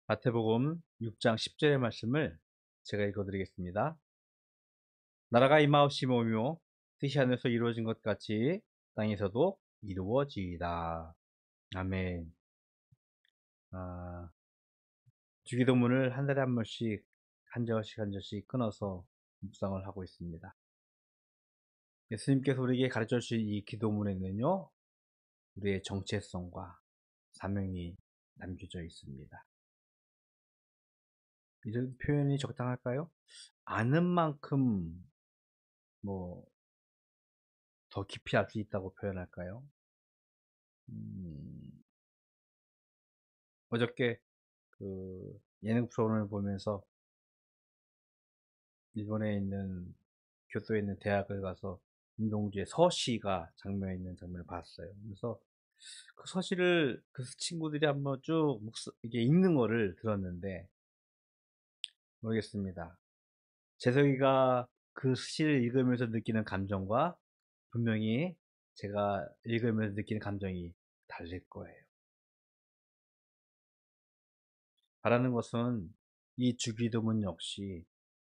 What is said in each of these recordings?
마태복음 6장 10절의 말씀을 제가 읽어드리겠습니다. 나라가 임하옵시며 뜻이 하늘에서 이루어진 것 같이 땅에서도 이루어지이다. 아멘. 주기도문을 한 달에 한 번씩 한 절씩 끊어서 묵상을 하고 있습니다. 예수님께서 우리에게 가르쳐 주신 이 기도문에는요, 우리의 정체성과 사명이 남겨져 있습니다. 이런 표현이 적당할까요? 아는 만큼 더 깊이 알 수 있다고 표현할까요? 어저께 예능 프로그램을 보면서 일본에 있는 교토에 있는 대학을 가서 운동주의 서시가 장면에 있는 장면을 봤어요. 그래서 그 서시를 그 친구들이 한번 쭉 이게 읽는 거를 들었는데 모르겠습니다. 재석이가 그 시를 읽으면서 느끼는 감정과 분명히 제가 읽으면서 느끼는 감정이 다를 거예요. 바라는 것은 이 주기도문 역시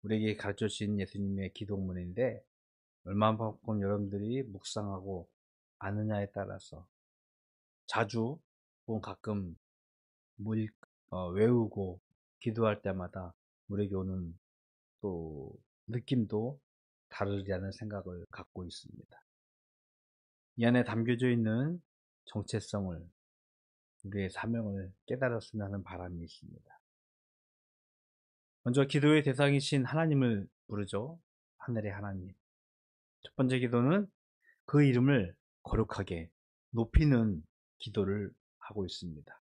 우리에게 가르쳐 주신 예수님의 기도문인데 얼마만큼 여러분들이 묵상하고 아느냐에 따라서 자주 혹은 가끔 외우고 기도할 때마다 우리에게 오는 또 느낌도 다르리라는 생각을 갖고 있습니다. 이 안에 담겨져 있는 정체성을, 우리의 사명을 깨달았으면 하는 바람이 있습니다. 먼저 기도의 대상이신 하나님을 부르죠. 하늘의 하나님. 첫 번째 기도는 그 이름을 거룩하게 높이는 기도를 하고 있습니다.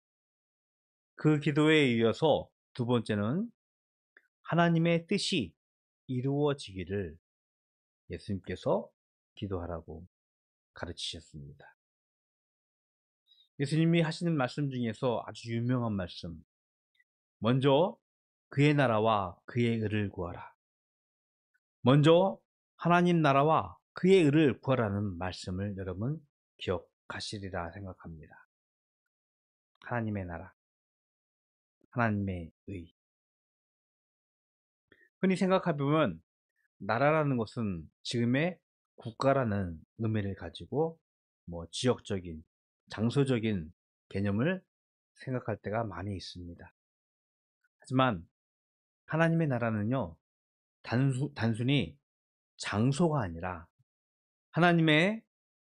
그 기도에 이어서 두 번째는 하나님의 뜻이 이루어지기를 예수님께서 기도하라고 가르치셨습니다. 예수님이 하시는 말씀 중에서 아주 유명한 말씀, 먼저 그의 나라와 그의 의를 구하라. 먼저 하나님 나라와 그의 의를 구하라는 말씀을 여러분 기억하시리라 생각합니다. 하나님의 나라, 하나님의 의. 흔히 생각해보면 나라라는 것은 지금의 국가라는 의미를 가지고 지역적인, 장소적인 개념을 생각할 때가 많이 있습니다. 하지만 하나님의 나라는요, 단순히 장소가 아니라 하나님의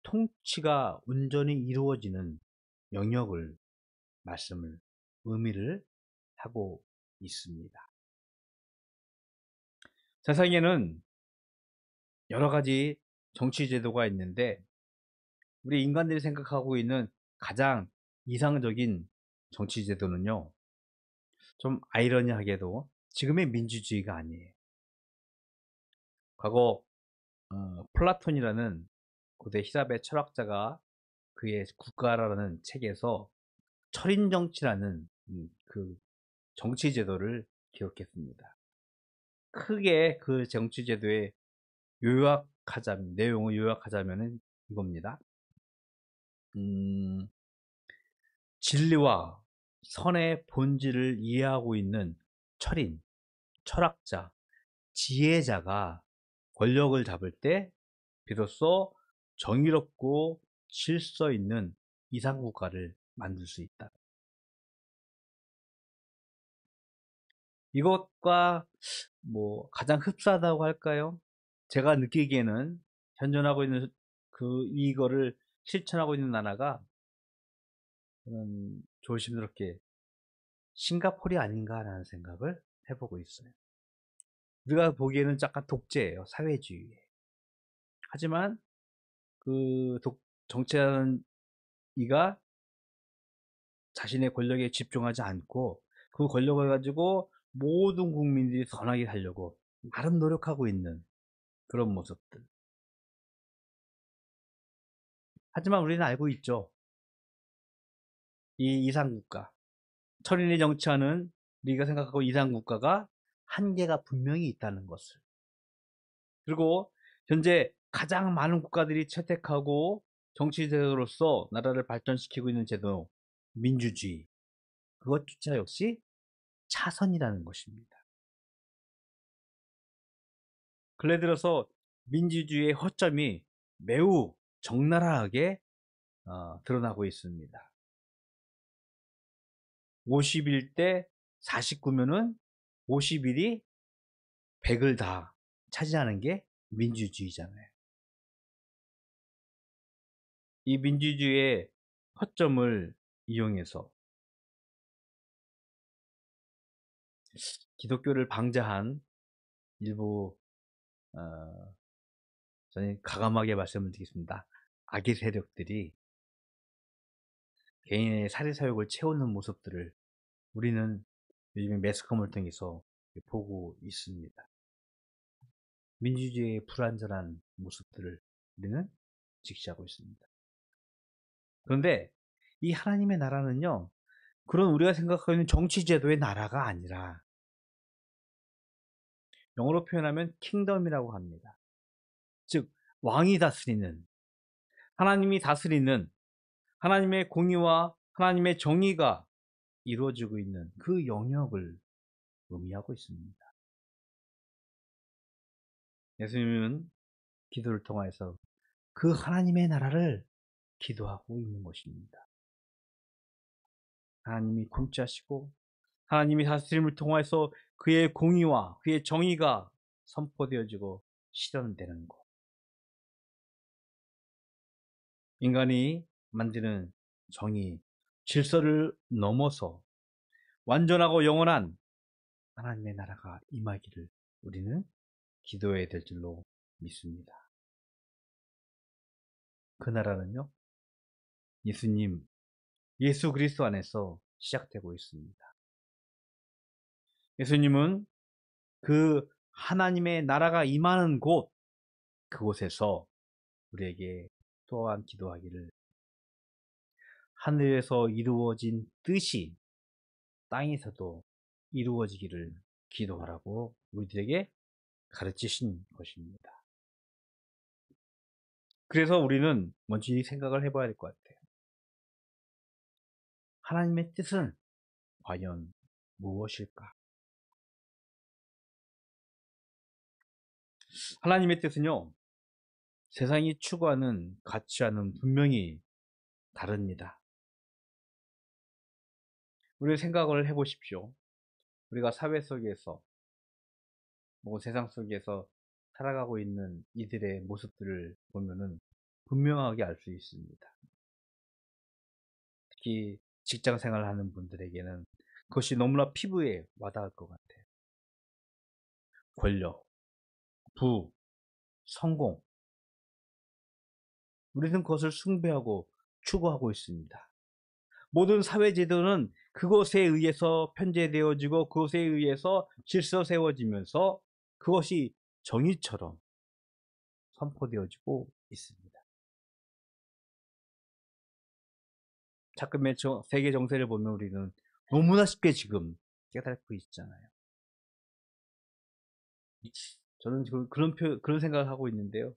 통치가 온전히 이루어지는 영역을 의미를 하고 있습니다. 세상에는 여러 가지 정치 제도가 있는데 우리 인간들이 생각하고 있는 가장 이상적인 정치 제도는요, 좀 아이러니하게도 지금의 민주주의가 아니에요. 과거 플라톤이라는 고대 히랍의 철학자가 그의 국가라는 책에서 철인정치라는 그 정치 제도를 기록했습니다. 크게 그 정치 제도의 내용을 요약하자면 이겁니다. 진리와 선의 본질을 이해하고 있는 철인, 철학자, 지혜자가 권력을 잡을 때 비로소 정의롭고 질서 있는 이상국가를 만들 수 있다. 이것과 가장 흡사하다고 할까요? 제가 느끼기에는 현존하고 있는 이거를 실천하고 있는 나라가 저는 조심스럽게 싱가포르이 아닌가라는 생각을 해보고 있어요. 우리가 보기에는 약간 독재예요. 사회주의. 하지만 정치하는 이가 자신의 권력에 집중하지 않고 그 권력을 가지고 모든 국민들이 선하게 살려고 나름 노력하고 있는 그런 모습들. 하지만 우리는 알고 있죠. 이 이상국가, 철인이 정치하는 우리가 생각하고 이상국가가 한계가 분명히 있다는 것을. 그리고 현재 가장 많은 국가들이 채택하고 정치제도로서 나라를 발전시키고 있는 제도, 민주주의. 그것조차 역시 차선이라는 것입니다. 근래 들어서 민주주의의 허점이 매우 적나라하게 드러나고 있습니다. 50일 대 49면은 50일이 100을 다 차지하는 게 민주주의잖아요. 이 민주주의의 허점을 이용해서 기독교를 방자한 일부 저는 가감하게 말씀을 드리겠습니다. 악의 세력들이 개인의 사리사욕을 채우는 모습들을 우리는 요즘에 매스컴을 통해서 보고 있습니다. 민주주의의 불완전한 모습들을 우리는 직시하고 있습니다. 그런데 이 하나님의 나라는요, 그런 우리가 생각하고 있는 정치제도의 나라가 아니라 영어로 표현하면 킹덤이라고 합니다. 즉 왕이 다스리는, 하나님이 다스리는, 하나님의 공의와 하나님의 정의가 이루어지고 있는 그 영역을 의미하고 있습니다. 예수님은 기도를 통해서 그 하나님의 나라를 기도하고 있는 것입니다. 하나님이 통치하시고 하나님이 다스림을 통해서 그의 공의와 그의 정의가 선포되어지고 실현되는 것. 인간이 만드는 정의, 질서를 넘어서 완전하고 영원한 하나님의 나라가 임하기를 우리는 기도해야 될 줄로 믿습니다. 그 나라는요, 예수 그리스도 안에서 시작되고 있습니다. 예수님은 그 하나님의 나라가 임하는 곳, 그곳에서 우리에게 또한 기도하기를, 하늘에서 이루어진 뜻이 땅에서도 이루어지기를 기도하라고 우리들에게 가르치신 것입니다. 그래서 우리는 먼저 이 생각을 해봐야 될 것 같아요. 하나님의 뜻은 과연 무엇일까? 하나님의 뜻은요, 세상이 추구하는 가치와는 분명히 다릅니다. 우리 생각을 해보십시오. 우리가 사회 속에서, 세상 속에서 살아가고 있는 이들의 모습들을 보면은 분명하게 알 수 있습니다. 특히 직장 생활을 하는 분들에게는 그것이 너무나 피부에 와닿을 것 같아요. 권력, 부, 성공. 우리는 그것을 숭배하고 추구하고 있습니다. 모든 사회제도는 그것에 의해서 편제되어지고 그것에 의해서 질서 세워지면서 그것이 정의처럼 선포되어지고 있습니다. 자금의 세계 정세를 보면 우리는 너무나 쉽게 지금 깨닫고 있잖아요. 저는 그런 생각을 하고 있는데요.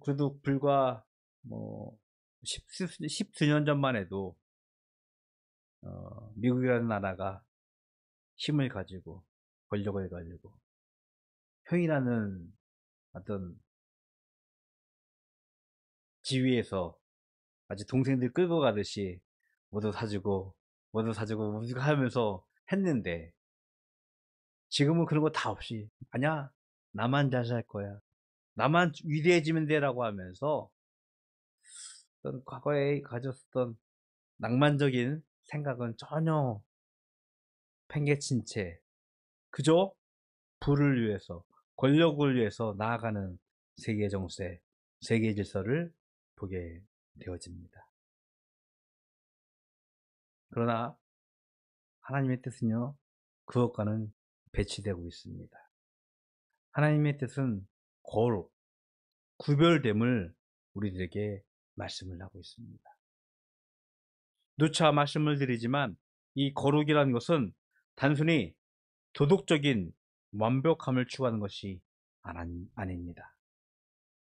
그래도 불과 십수년 전만 해도 미국이라는 나라가 힘을 가지고 권력을 가지고 형이라는 어떤 지위에서 아주 동생들 끌고 가듯이 뭐도 사주고 하면서 했는데, 지금은 그런 거 다 없이 아니야, 나만 잘 살 거야, 나만 위대해지면 돼라고 하면서 어떤 과거에 가졌었던 낭만적인 생각은 전혀 팽개친 채 그저 부를 위해서, 권력을 위해서 나아가는 세계 정세, 세계 질서를 보게 되어집니다. 그러나 하나님의 뜻은요, 그것과는 배치되고 있습니다. 하나님의 뜻은 거룩, 구별됨을 우리들에게 말씀을 하고 있습니다. 누차 말씀을 드리지만 이 거룩이라는 것은 단순히 도덕적인 완벽함을 추구하는 것이 아닙니다.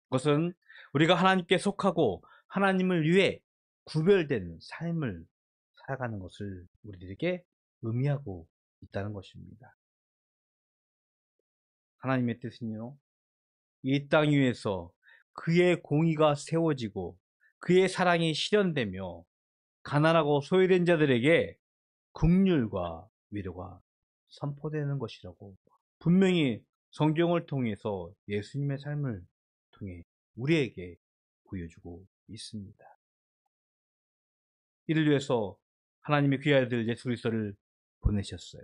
그것은 우리가 하나님께 속하고 하나님을 위해 구별된 삶을 살아가는 것을 우리들에게 의미하고 있다는 것입니다. 하나님의 뜻은요, 이 땅 위에서 그의 공의가 세워지고 그의 사랑이 실현되며 가난하고 소외된 자들에게 긍휼과 위로가 선포되는 것이라고 분명히 성경을 통해서 예수님의 삶을 통해 우리에게 보여주고 있습니다. 이를 위해서 하나님의 귀한 아들 예수 그리스도를 보내셨어요.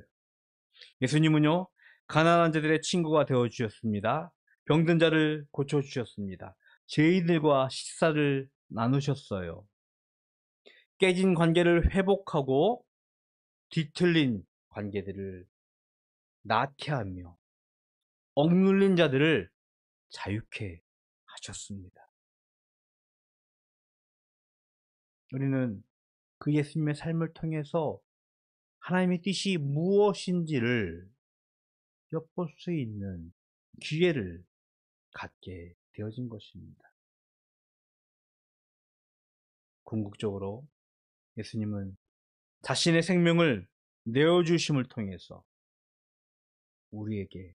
예수님은요, 가난한 자들의 친구가 되어 주셨습니다. 병든 자를 고쳐 주셨습니다. 죄인들과 식사를 나누셨어요. 깨진 관계를 회복하고 뒤틀린 관계들을 낫게 하며 억눌린 자들을 자유케 하셨습니다. 우리는 그 예수님의 삶을 통해서 하나님의 뜻이 무엇인지를 엿볼 수 있는 기회를 갖게 되어진 것입니다. 궁극적으로 예수님은 자신의 생명을 내어주심을 통해서 우리에게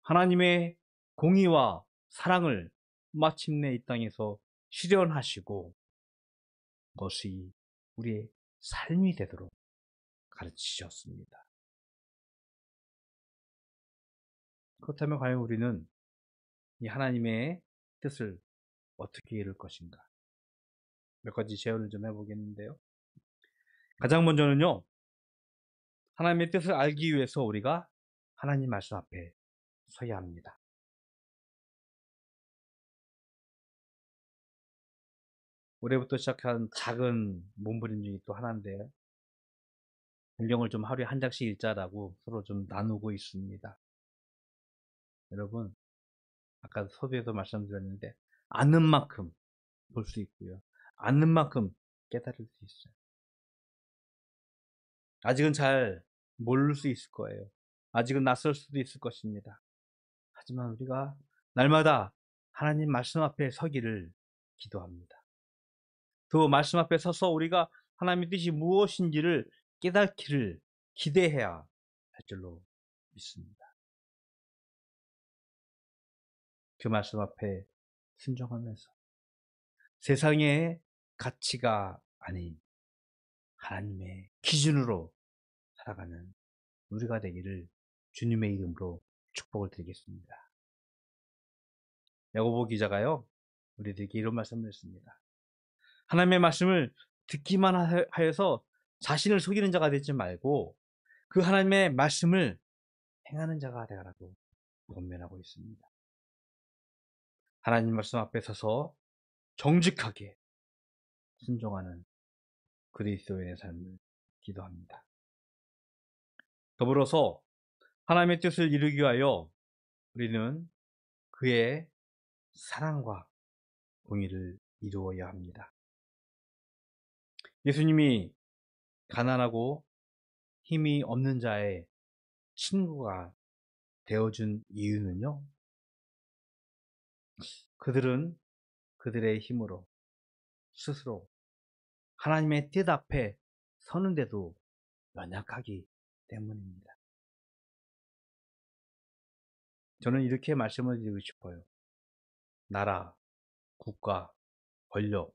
하나님의 공의와 사랑을 마침내 이 땅에서 실현하시고 그것이 우리의 삶이 되도록 가르치셨습니다. 그렇다면 과연 우리는 이 하나님의 뜻을 어떻게 이룰 것인가? 몇 가지 제언을 좀 해보겠는데요. 가장 먼저는요, 하나님의 뜻을 알기 위해서 우리가 하나님 말씀 앞에 서야 합니다. 올해부터 시작한 작은 몸부림 중에 또 하나인데, 성경을 좀 하루에 한 장씩 읽자라고 서로 좀 나누고 있습니다. 여러분, 아까 서두에도 말씀드렸는데, 아는 만큼 볼 수 있고요. 아는 만큼 깨달을 수 있어요. 아직은 잘 모를 수 있을 거예요. 아직은 낯설 수도 있을 것입니다. 하지만 우리가 날마다 하나님 말씀 앞에 서기를 기도합니다. 그 말씀 앞에 서서 우리가 하나님의 뜻이 무엇인지를 깨닫기를 기대해야 할 줄로 믿습니다. 그 말씀 앞에 순종하면서 세상의 가치가 아닌 하나님의 기준으로 살아가는 우리가 되기를 주님의 이름으로 축복을 드리겠습니다. 야고보 기자가요, 우리들에게 이런 말씀을 했습니다. 하나님의 말씀을 듣기만 하여서 자신을 속이는 자가 되지 말고 그 하나님의 말씀을 행하는 자가 되라고 권면하고 있습니다. 하나님 말씀 앞에 서서 정직하게 순종하는 그리스도인의 삶을 기도합니다. 더불어서 하나님의 뜻을 이루기 위하여 우리는 그의 사랑과 공의를 이루어야 합니다. 예수님이 가난하고 힘이 없는 자의 친구가 되어준 이유는요, 그들은 그들의 힘으로 스스로 하나님의 뜻 앞에 서는데도 연약하기 때문입니다. 저는 이렇게 말씀을 드리고 싶어요. 나라, 국가, 권력,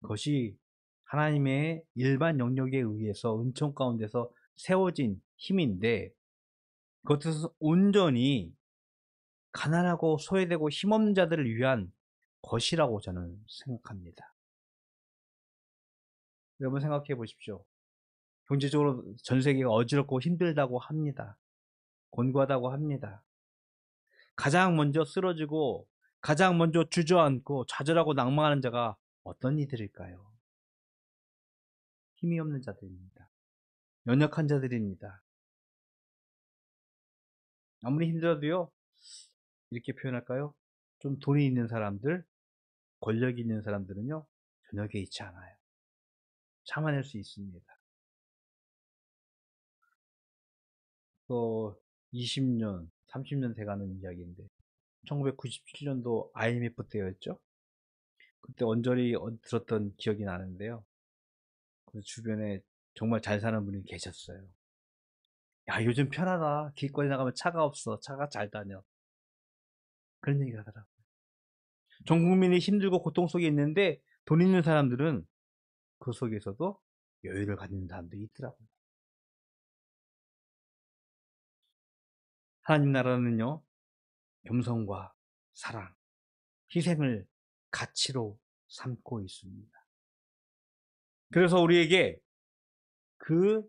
그것이 하나님의 일반 영역에 의해서 은총 가운데서 세워진 힘인데 그것은 온전히 가난하고 소외되고 힘없는 자들을 위한 것이라고 저는 생각합니다. 여러분 생각해 보십시오. 경제적으로 전 세계가 어지럽고 힘들다고 합니다. 곤고하다고 합니다. 가장 먼저 쓰러지고 가장 먼저 주저앉고 좌절하고 낭망하는 자가 어떤 이들일까요? 힘이 없는 자들입니다. 연약한 자들입니다. 아무리 힘들어도요, 이렇게 표현할까요? 좀 돈이 있는 사람들, 권력이 있는 사람들은요, 전혀 개의치 않아요. 참아낼 수 있습니다. 또 20년, 30년 돼가는 이야기인데 1997년도 IMF 때였죠. 그때 언저리 들었던 기억이 나는데요. 그 주변에 정말 잘 사는 분이 계셨어요. 야, 요즘 편하다. 길거리 나가면 차가 없어. 차가 잘 다녀. 그런 얘기를 하더라고요. 전 국민이 힘들고 고통 속에 있는데 돈 있는 사람들은 그 속에서도 여유를 갖는 사람들이 있더라고요. 하나님 나라는요, 겸손과 사랑, 희생을 가치로 삼고 있습니다. 그래서 우리에게 그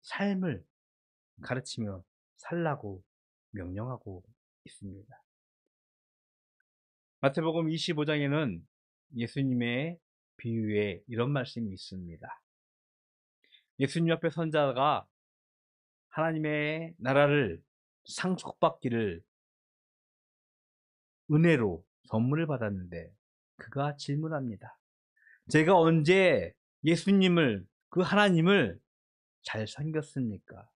삶을 가르치며 살라고 명령하고 있습니다. 마태복음 25장에는 예수님의 비유에 이런 말씀이 있습니다. 예수님 옆에 선 자가 하나님의 나라를 상속받기를 은혜로 선물을 받았는데 그가 질문합니다. 제가 언제 예수님을, 그 하나님을 잘 섬겼습니까?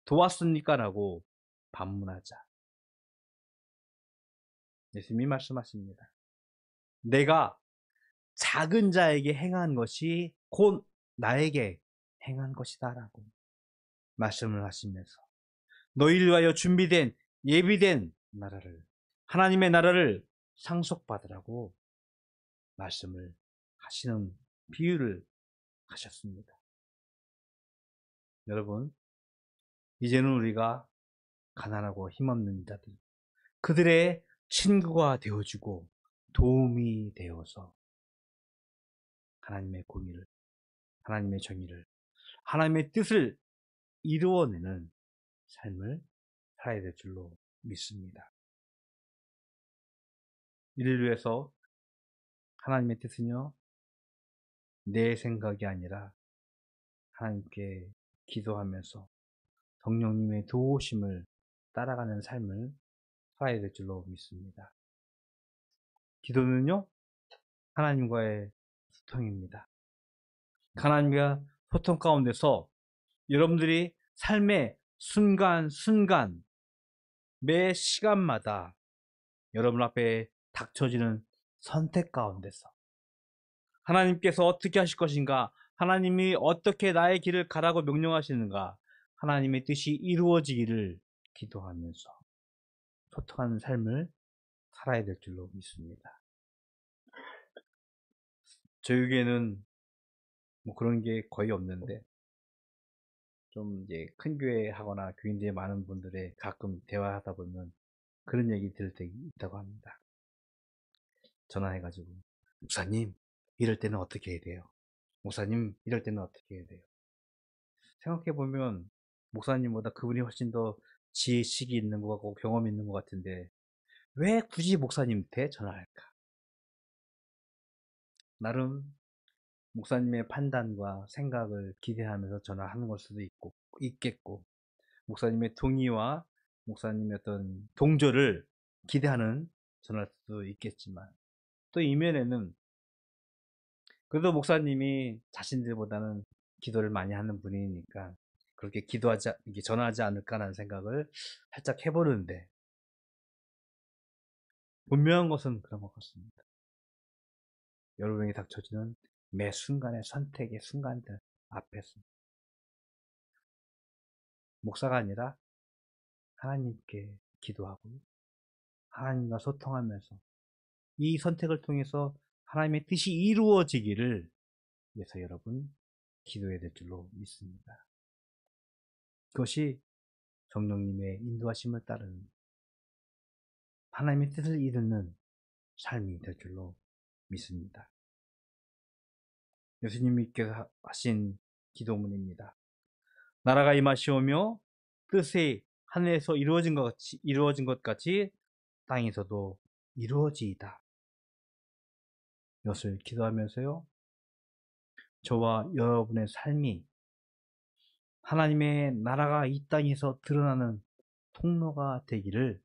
도왔습니까? 라고 반문하자. 예수님이 말씀하십니다. 내가 작은 자에게 행한 것이 곧 나에게 행한 것이다 라고 말씀을 하시면서 너희를 위하여 준비된 예비된 나라를, 하나님의 나라를 상속받으라고 말씀을 하시는 비유를 하셨습니다. 여러분, 이제는 우리가 가난하고 힘없는 자들, 그들의 친구가 되어주고 도움이 되어서 하나님의 공의를, 하나님의 정의를, 하나님의 뜻을 이루어내는 삶을 살아야 될 줄로 믿습니다. 이를 위해서 하나님의 뜻은요, 내 생각이 아니라 하나님께 기도하면서 성령님의 도우심을 따라가는 삶을 살아야 될 줄로 믿습니다. 기도는요, 하나님과의 소통입니다. 하나님과 소통 가운데서 여러분들이 삶의 순간순간, 매 시간마다 여러분 앞에 닥쳐지는 선택 가운데서 하나님께서 어떻게 하실 것인가, 하나님이 어떻게 나의 길을 가라고 명령하시는가, 하나님의 뜻이 이루어지기를 기도하면서 소통하는 삶을 살아야 될 줄로 믿습니다. 저에게는 뭐 그런 게 거의 없는데, 좀 이제 큰 교회 하거나 교인들이 많은 분들의 가끔 대화하다 보면 그런 얘기 들을 때 있다고 합니다. 전화해가지고, 목사님, 이럴 때는 어떻게 해야 돼요? 목사님, 이럴 때는 어떻게 해야 돼요? 생각해보면, 목사님보다 그분이 훨씬 더 지식이 있는 것 같고 경험이 있는 것 같은데, 왜 굳이 목사님한테 전화할까? 나름 목사님의 판단과 생각을 기대하면서 전화하는 걸 수도 있겠고, 목사님의 동의와 목사님의 어떤 동조를 기대하는 전화일 수도 있겠지만, 또 이면에는 그래도 목사님이 자신들보다는 기도를 많이 하는 분이니까 그렇게 이렇게 전화하지 않을까라는 생각을 살짝 해보는데, 분명한 것은 그런 것 같습니다. 여러분에게 닥쳐지는 매 순간의 선택의 순간들 앞에서 목사가 아니라 하나님께 기도하고 하나님과 소통하면서 이 선택을 통해서 하나님의 뜻이 이루어지기를 위해서 여러분 기도해야 될 줄로 믿습니다. 그것이 성령님의 인도하심을 따르는 하나님의 뜻을 이루는 삶이 될 줄로 믿습니다. 예수님께서 하신 기도문입니다. 나라가 임하시오며 뜻이 하늘에서 이루어진 것 같이 땅에서도 이루어지이다. 이것을 기도하면서요, 저와 여러분의 삶이 하나님의 나라가 이 땅에서 드러나는 통로가 되기를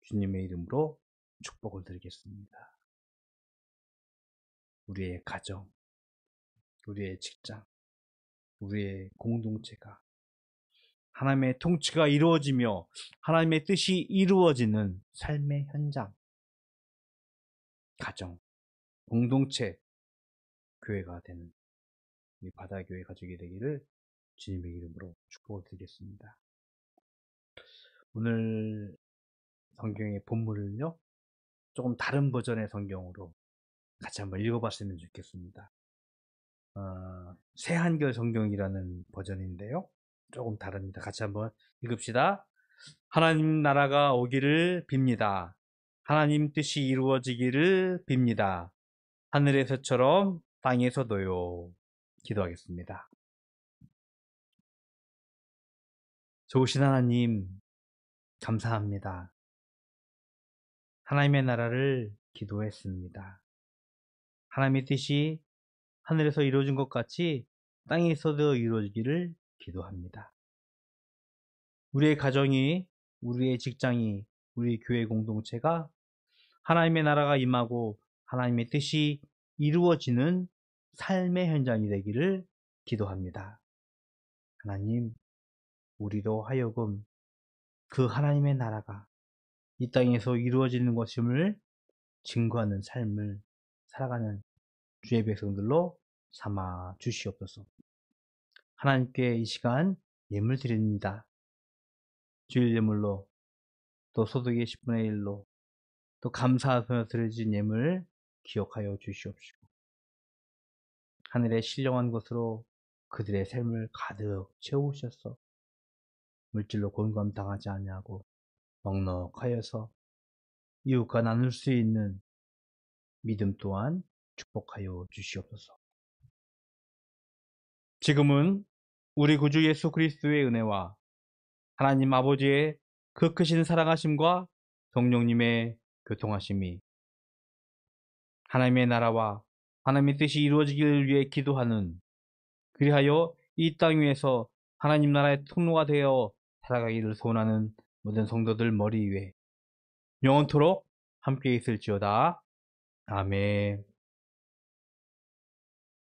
주님의 이름으로 축복을 드리겠습니다. 우리의 가정, 우리의 직장, 우리의 공동체가 하나님의 통치가 이루어지며 하나님의 뜻이 이루어지는 삶의 현장, 가정, 공동체, 교회가 되는 우리 바다교회 가족이 되기를 주님의 이름으로 축복을 드리겠습니다. 오늘 성경의 본문을요, 조금 다른 버전의 성경으로 같이 한번 읽어봤으면 좋겠습니다. 새한결 성경이라는 버전인데요. 조금 다릅니다. 같이 한번 읽읍시다. 하나님 나라가 오기를 빕니다. 하나님 뜻이 이루어지기를 빕니다. 하늘에서처럼 땅에서도요. 기도하겠습니다. 좋으신 하나님, 감사합니다. 하나님의 나라를 기도했습니다. 하나님의 뜻이 하늘에서 이루어진 것 같이 땅에서도 이루어지기를 기도합니다. 우리의 가정이, 우리의 직장이, 우리 교회 공동체가 하나님의 나라가 임하고 하나님의 뜻이 이루어지는 삶의 현장이 되기를 기도합니다. 하나님, 우리로 하여금 그 하나님의 나라가 이 땅에서 이루어지는 것임을 증거하는 삶을 살아가는 주의 백성들로 삼아 주시옵소서. 하나님께 이 시간 예물 드립니다. 주일 예물로, 또 소득의 10분의 1로, 또 감사하며 드려진 예물 기억하여 주시옵시고, 하늘의 신령한 것으로 그들의 삶을 가득 채우셔서 물질로 곤감당하지 아니하고 넉넉하여서 이웃과 나눌 수 있는 믿음 또한 축복하여 주시옵소서. 지금은 우리 구주 예수 그리스도의 은혜와 하나님 아버지의 그 크신 사랑하심과 성령님의 교통하심이 하나님의 나라와 하나님의 뜻이 이루어지기를 위해 기도하는, 그리하여 이 땅 위에서 하나님 나라의 통로가 되어 살아가기를 소원하는 모든 성도들 머리 위에 영원토록 함께 있을지어다. 아멘.